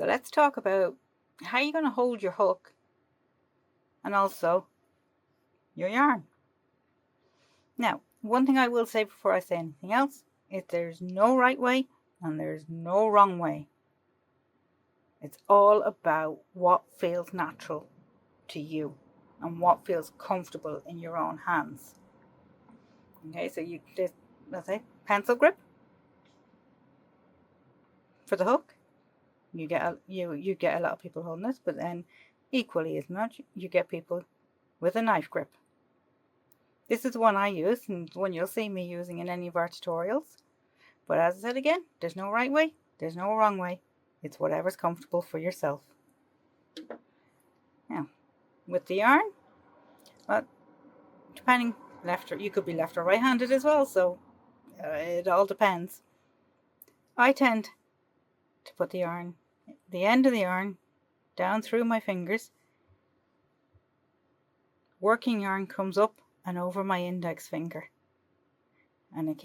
let's talk about how you're going to hold your hook and also your yarn. Now, one thing I will say before I say anything else is there's no right way and there's no wrong way. It's all about what feels natural to you and what feels comfortable in your own hands. Okay, so you just, let's say, pencil grip for the hook. You get a lot of people holding this, but then equally as much you get people with a knife grip. This is the one I use and one you'll see me using in any of our tutorials. But as I said again, there's no right way, there's no wrong way. It's whatever's comfortable for yourself. Now, with the yarn, well, depending, you could be left or right-handed as well, so it all depends. I tend to put the end of the yarn down through my fingers. Working yarn comes up and over my index finger, and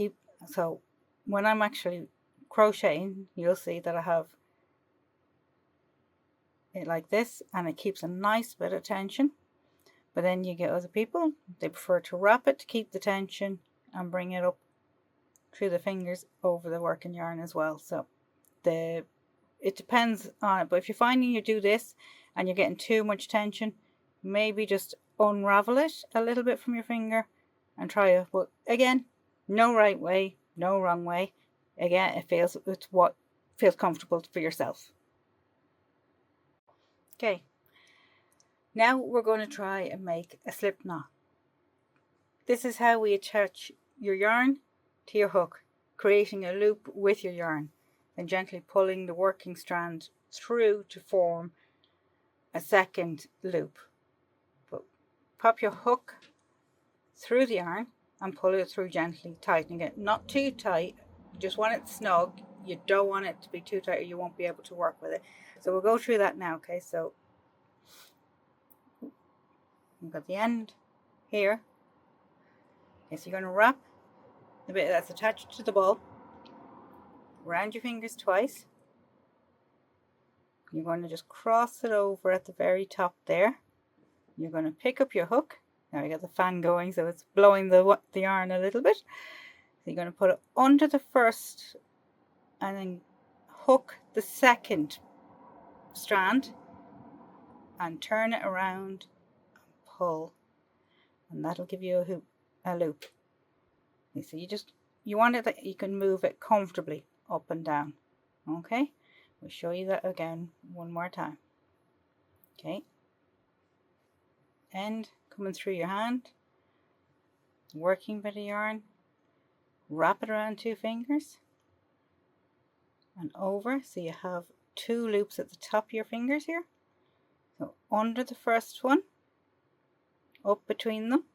so when I'm actually crocheting, you'll see that I have it like this, and it keeps a nice bit of tension. But then you get other people, they prefer to wrap it to keep the tension and bring it up through the fingers over the working yarn as well. So it depends on it, but if you're finding you do this and you're getting too much tension, maybe just unravel it a little bit from your finger and try it. But again, no right way, no wrong way. Again, it's what feels comfortable for yourself. Okay, now we're going to try and make a slip knot. This is how we attach your yarn to your hook, creating a loop with your yarn, then gently pulling the working strand through to form a second loop. Pop your hook through the yarn and pull it through gently, tightening it. Not too tight, you just want it snug. You don't want it to be too tight or you won't be able to work with it. So we'll go through that now, okay? So we've got the end here. Okay, so you're going to wrap the bit that's attached to the ball around your fingers twice. You're going to just cross it over at the very top there. You're going to pick up your hook. Now we got the fan going, so it's blowing the yarn a little bit. So you're going to put it under the first and then hook the second strand and turn it around and pull, and that'll give you a loop. So you want it that you can move it comfortably up and down. Okay, we'll show you that again one more time. Okay, end coming through your hand, working bit of yarn, wrap it around 2 fingers and over, so you have 2 loops at the top of your fingers here. So under the first one, up between them,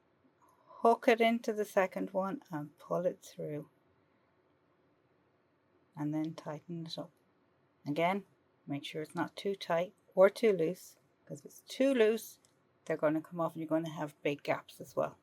hook it into the second one and pull it through, and then tighten it up. Again, make sure it's not too tight or too loose, because if it's too loose, they're going to come off and you're going to have big gaps as well.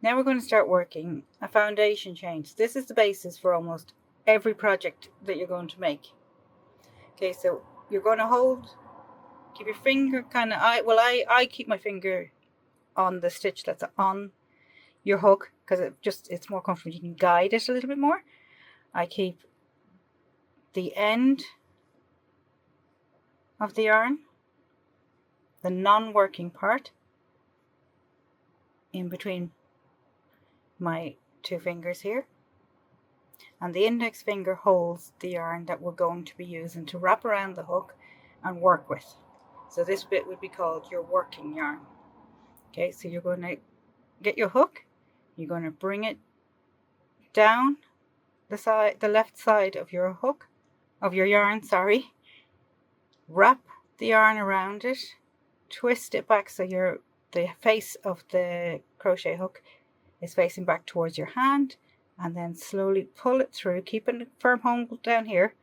Now we're going to start working a foundation chain. So this is the basis for almost every project that you're going to make. Okay, so you're going to keep your finger I keep my finger on the stitch that's on your hook, because it's more comfortable. You can guide it a little bit more. I keep the end of the yarn, the non-working part, in between my 2 fingers here, and the index finger holds the yarn that we're going to be using to wrap around the hook and work with. So this bit would be called your working yarn. Okay, so you're going to get your hook, you're going to bring it down the left side of your hook, of your yarn, sorry. Wrap the yarn around it, twist it back so the face of the crochet hook is facing back towards your hand, and then slowly pull it through, keeping a firm hold down here,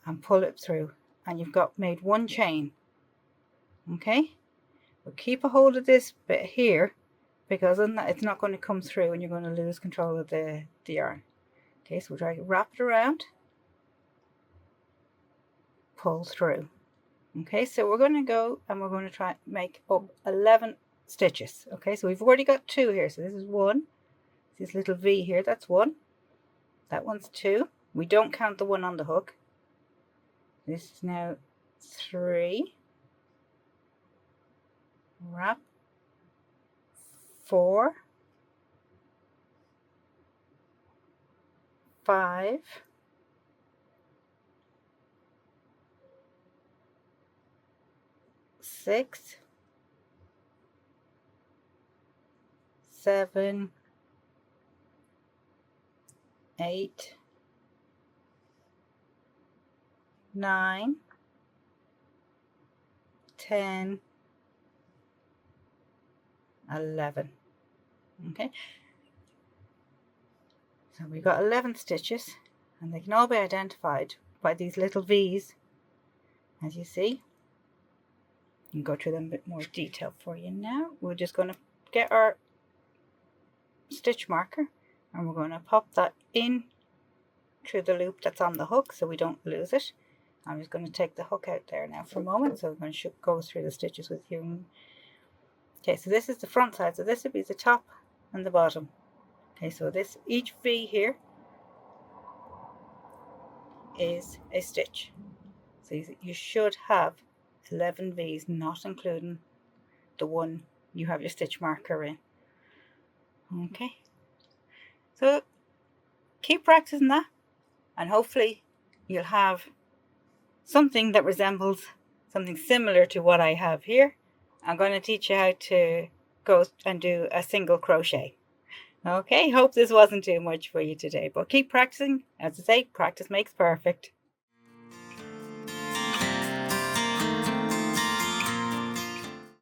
and pull it through, and you've made 1 chain. Okay, but keep a hold of this bit here, because it's not going to come through and you're going to lose control of the yarn. Okay, so we'll try to wrap it around, pull through. Okay, so we're going to go and we're going to try make up 11 stitches. Okay, so we've already got 2 here. So this is 1. This little V here, that's 1. That one's 2. We don't count the one on the hook. This is now 3. Wrap. 4. 5. 6. 7. 8. 9. 10. 11. Okay, so we've got 11 stitches, and they can all be identified by these little V's, as you see. I can go through them in a bit more detail for you now. We're just going to get our stitch marker and we're going to pop that in through the loop that's on the hook so we don't lose it. I'm just going to take the hook out there now for a moment, so I'm going to go through the stitches with you. Okay, so this is the front side, so this would be the top and the bottom. Okay, so each V here is a stitch. So you should have 11 V's, not including the one you have your stitch marker in. Okay, so keep practicing that, and hopefully you'll have something that resembles something similar to what I have here. I'm going to teach you how to go and do a single crochet. Okay, hope this wasn't too much for you today, but keep practicing. As I say, practice makes perfect.